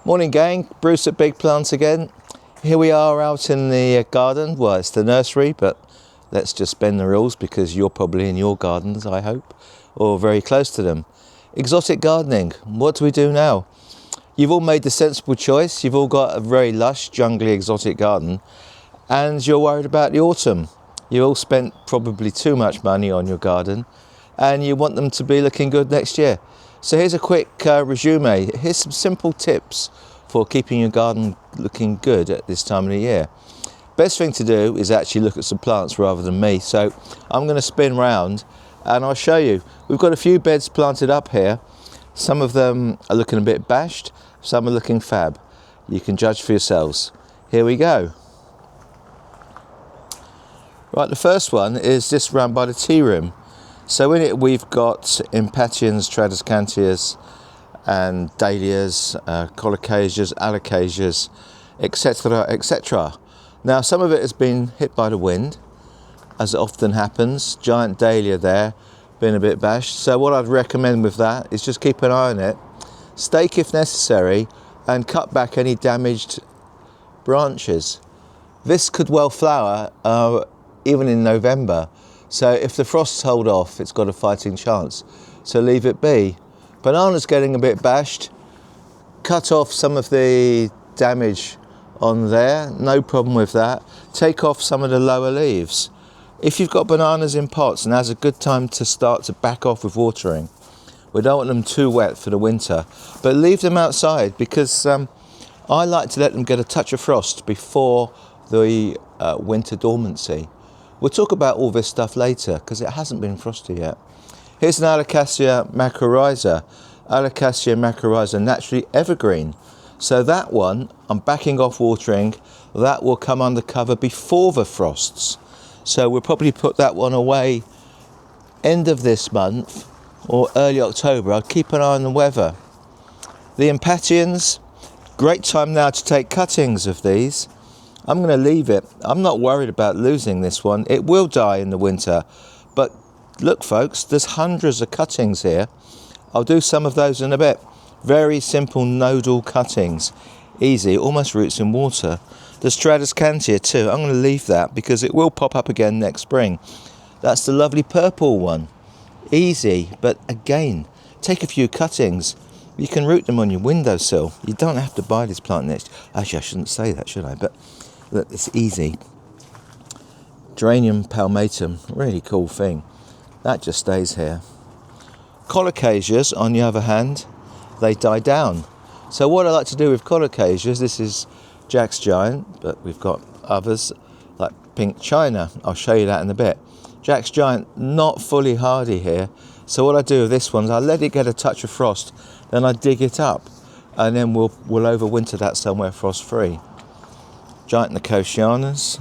Morning gang, Bruce at Big Plants again. Here we are out in the garden. Well, it's the nursery, but let's just bend the rules because you're probably in your gardens, I hope, or very close to them. Exotic gardening, what do we do now? You've all made the sensible choice. You've all got a very lush, jungly, exotic garden, and you're worried about the autumn. You all spent probably too much money on your garden, and you want them to be looking good next year. So here's a quick resume. Here's some simple tips for keeping your garden looking good at this time of the year. Best thing to do is actually look at some plants rather than me. So I'm going to spin round and I'll show you. We've got a few beds planted up here. Some of them are looking a bit bashed, some are looking fab. You can judge for yourselves. Here we go. Right, the first one is just round by the tea room. So in it we've got impatiens, tradescantias and dahlias, colocasias, alocasias, etc, etc. Now some of it has been hit by the wind, as it often happens. Giant dahlia there, been a bit bashed. So what I'd recommend with that is just keep an eye on it, stake if necessary, and cut back any damaged branches. This could well flower even in November. So if the frosts hold off, it's got a fighting chance. So leave it be. Banana's getting a bit bashed. Cut off some of the damage on there, no problem with that. Take off some of the lower leaves. If you've got bananas in pots, now's a good time to start to back off with watering. We don't want them too wet for the winter, but leave them outside because I like to let them get a touch of frost before the winter dormancy. We'll talk about all this stuff later because it hasn't been frosty yet. Here's an Alocasia macrorrhiza. Alocasia macrorrhiza, naturally evergreen. So that one, I'm backing off watering. That will come under cover before the frosts. So we'll probably put that one away end of this month or early October. I'll keep an eye on the weather. The impatiens, great time now to take cuttings of these. I'm going to leave it. I'm not worried about losing this one. It will die in the winter. But look, folks, there's hundreds of cuttings here. I'll do some of those in a bit. Very simple nodal cuttings. Easy, almost roots in water. The Tradescantia too. I'm going to leave that because it will pop up again next spring. That's the lovely purple one. Easy, but again, take a few cuttings. You can root them on your windowsill. You don't have to buy this plant next. Actually, I shouldn't say that, should I? But look, it's easy. Geranium palmatum, really cool thing. That just stays here. Colocasias, on the other hand, they die down. So what I like to do with colocasias, this is Jack's Giant, but we've got others like Pink China. I'll show you that in a bit. Jack's Giant, not fully hardy here. So what I do with this one is I let it get a touch of frost, then I dig it up, and then we'll overwinter that somewhere frost-free. Giant Nicotianas,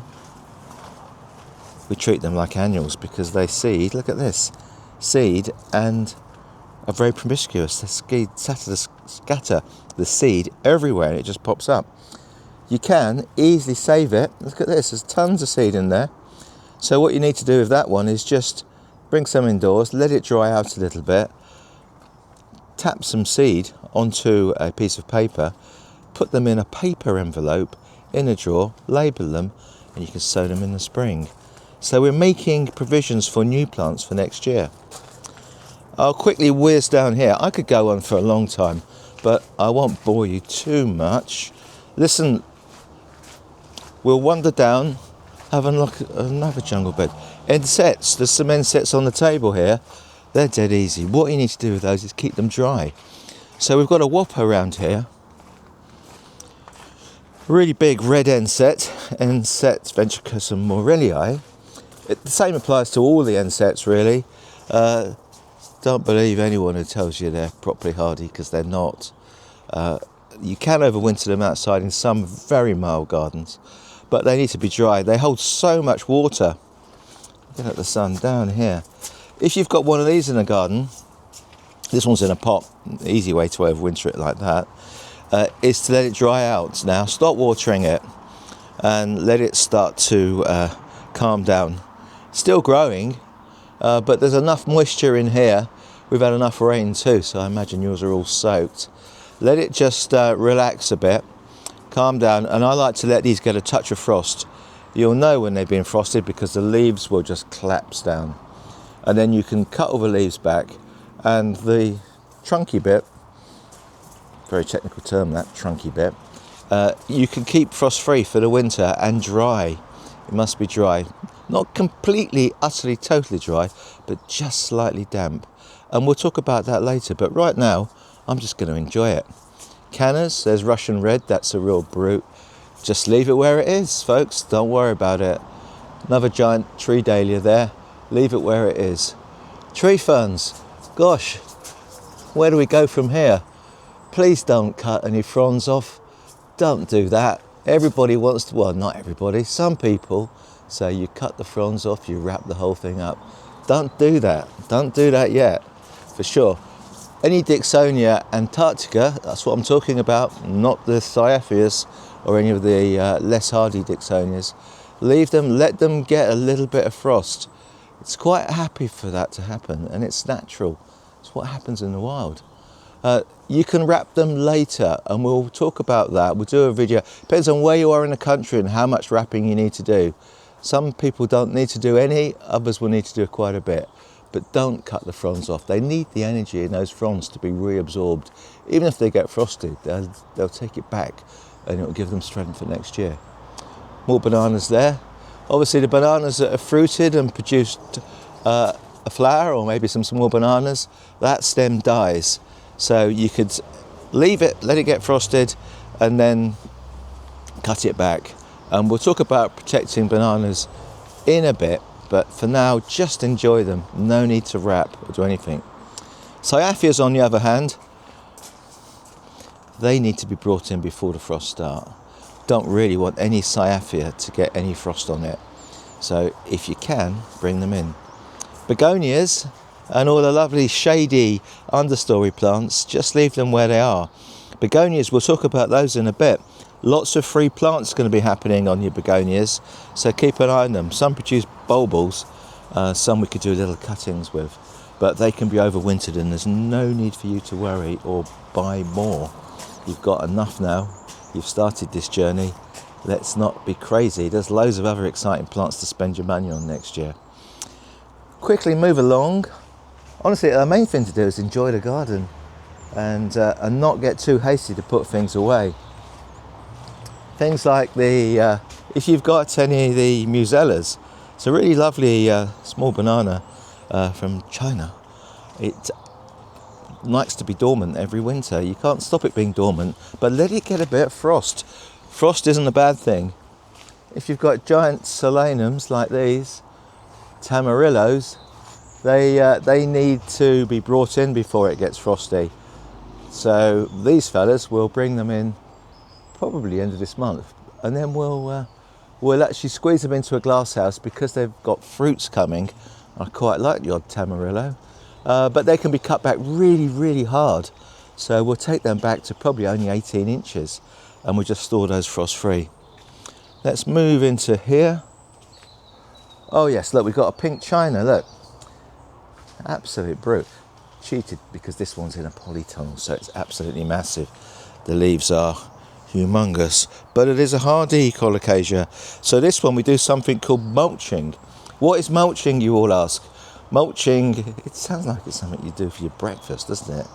we treat them like annuals because they seed, look at this, seed and are very promiscuous. They scatter the seed everywhere and it just pops up. You can easily save it. Look at this, there's tons of seed in there. So what you need to do with that one is just bring some indoors, let it dry out a little bit, tap some seed onto a piece of paper, put them in a paper envelope in a drawer, label them, and you can sow them in the spring. So we're making provisions for new plants for next year. I'll quickly whiz down here. I could go on for a long time, but I won't bore you too much. Listen, we'll wander down, have a look at another jungle bed. Insets, there's some insets on the table here. They're dead easy. What you need to do with those is keep them dry. So we've got a whopper around here. Really big red enset, Enset ventricosum morellii. The same applies to all the ensets really. Don't believe anyone who tells you they're properly hardy because they're not. You can overwinter them outside in some very mild gardens, but they need to be dry. They hold so much water. Get at the sun down here. If you've got one of these in a garden, this one's in a pot, the easy way to overwinter it like that, is to let it dry out now. Stop watering it and let it start to calm down. Still growing, but there's enough moisture in here. We've had enough rain too, so I imagine yours are all soaked. let it just relax a bit, calm down, and I like to let these get a touch of frost. You'll know when they've been frosted because the leaves will just collapse down, and then you can cut all the leaves back, and the trunky bit, very technical term that, trunky bit, you can keep frost free for the winter and dry. It must be dry, not completely, utterly, totally dry, but just slightly damp. And we'll talk about that later, but right now I'm just going to enjoy it. Cannas, there's Russian red, that's a real brute. Just leave it where it is, folks, don't worry about it. Another giant tree dahlia there, leave it where it is. Tree ferns, gosh, where do we go from here? Please don't cut any fronds off, don't do that. Everybody wants to, well, not everybody, some people say you cut the fronds off, you wrap the whole thing up. Don't do that yet, for sure. Any Dicksonia antarctica, that's what I'm talking about, not the Cyatheas or any of the less hardy Dicksonias. Leave them, let them get a little bit of frost. It's quite happy for that to happen, and it's natural. It's what happens in the wild. You can wrap them later, and we'll talk about that. We'll do a video. Depends on where you are in the country and how much wrapping you need to do. Some people don't need to do any, others will need to do quite a bit. But don't cut the fronds off. They need the energy in those fronds to be reabsorbed. Even if they get frosted, they'll take it back, and it will give them strength for next year. More bananas there. Obviously the bananas that are fruited and produced a flower, or maybe some small bananas, that stem dies. So you could leave it, let it get frosted, and then cut it back. And we'll talk about protecting bananas in a bit, but for now, just enjoy them. No need to wrap or do anything. Cyatheas, on the other hand, they need to be brought in before the frost start. Don't really want any Cyathea to get any frost on it. So if you can, bring them in. Begonias and all the lovely shady understory plants, just leave them where they are. Begonias, we'll talk about those in a bit. Lots of free plants going to be happening on your begonias, so keep an eye on them. Some produce bulbils, some we could do little cuttings with, but they can be overwintered, and there's no need for you to worry or buy more. You've got enough now. You've started this journey. Let's not be crazy. There's loads of other exciting plants to spend your money on next year. Quickly move along. Honestly, the main thing to do is enjoy the garden and not get too hasty to put things away. Things like the, if you've got any of the musellas, it's a really lovely small banana from China. It likes to be dormant every winter. You can't stop it being dormant, but let it get a bit of frost. Frost isn't a bad thing. If you've got giant solanums like these, tamarillos, they need to be brought in before it gets frosty. So these fellas, we'll bring them in probably end of this month, and then we'll actually squeeze them into a glass house because they've got fruits coming. I quite like the odd tamarillo, but they can be cut back really, really hard. So we'll take them back to probably only 18 inches, and we'll just store those frost free. Let's move into here. Oh yes, look, we've got a pink china, look. Absolute brute. Cheated because this one's in a polytunnel, so it's absolutely massive. The leaves are humongous, but it is a hardy colocasia. So this one we do something called mulching. What is mulching, you all ask? Mulching, it sounds like it's something you do for your breakfast, doesn't it?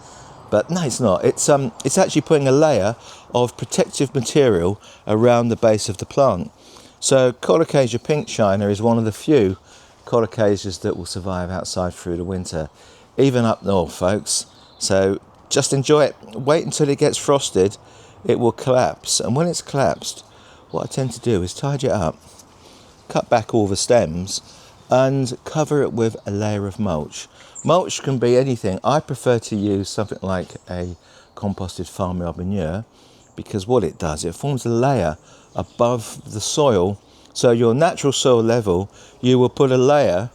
But no, it's not. It's actually putting a layer of protective material around the base of the plant. So colocasia pink china is one of the few colocasias that will survive outside through the winter, even up north, folks. So just enjoy it. Wait until it gets frosted. It will collapse, and when it's collapsed, what I tend to do is tidy it up, cut back all the stems, and cover it with a layer of mulch. Mulch can be anything. I prefer to use something like a composted farmyard manure, because what it does, it forms a layer above the soil. So your natural soil level, you will put a layer,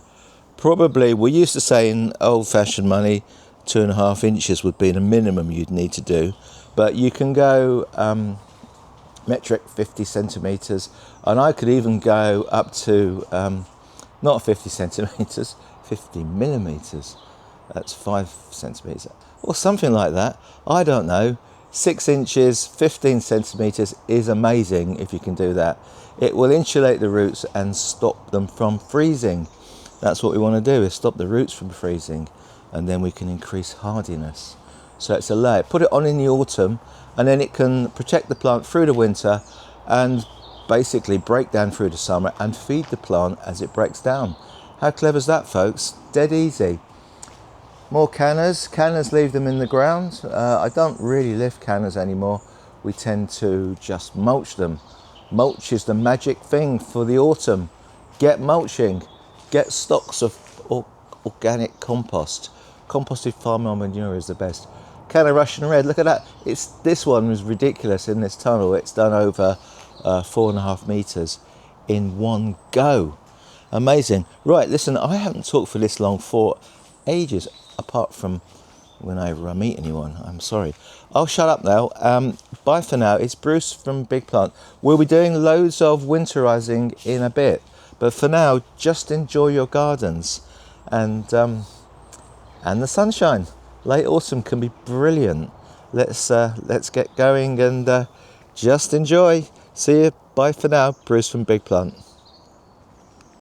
probably, we used to say in old-fashioned money, 2.5 inches would be the minimum you'd need to do. But you can go metric 50 centimetres, and I could even go up to, not 50 centimetres, 50 millimetres. That's 5 centimetres, or something like that. I don't know. 6 inches, 15 centimeters is amazing if you can do that. It will insulate the roots and stop them from freezing. That's what we want to do, is stop the roots from freezing, and then we can increase hardiness. So it's a layer. Put it on in the autumn, and then it can protect the plant through the winter and basically break down through the summer and feed the plant as it breaks down. How clever is that, folks? Dead easy. More cannas. Cannas, leave them in the ground. I don't really lift cannas anymore. We tend to just mulch them. Mulch is the magic thing for the autumn. Get mulching. Get stocks of organic compost. Composted farm manure is the best. Canna Russian Red, look at that. This one was ridiculous in this tunnel. It's done over 4.5 meters in one go. Amazing. Right, listen, I haven't talked for this long for ages, apart from whenever I meet anyone. I'm sorry. I'll shut up now. Bye for now. It's Bruce from Big Plant. We'll be doing loads of winterizing in a bit, but for now, just enjoy your gardens and the sunshine. Late autumn can be brilliant. Let's get going and just enjoy. See you. Bye for now. Bruce from Big Plant.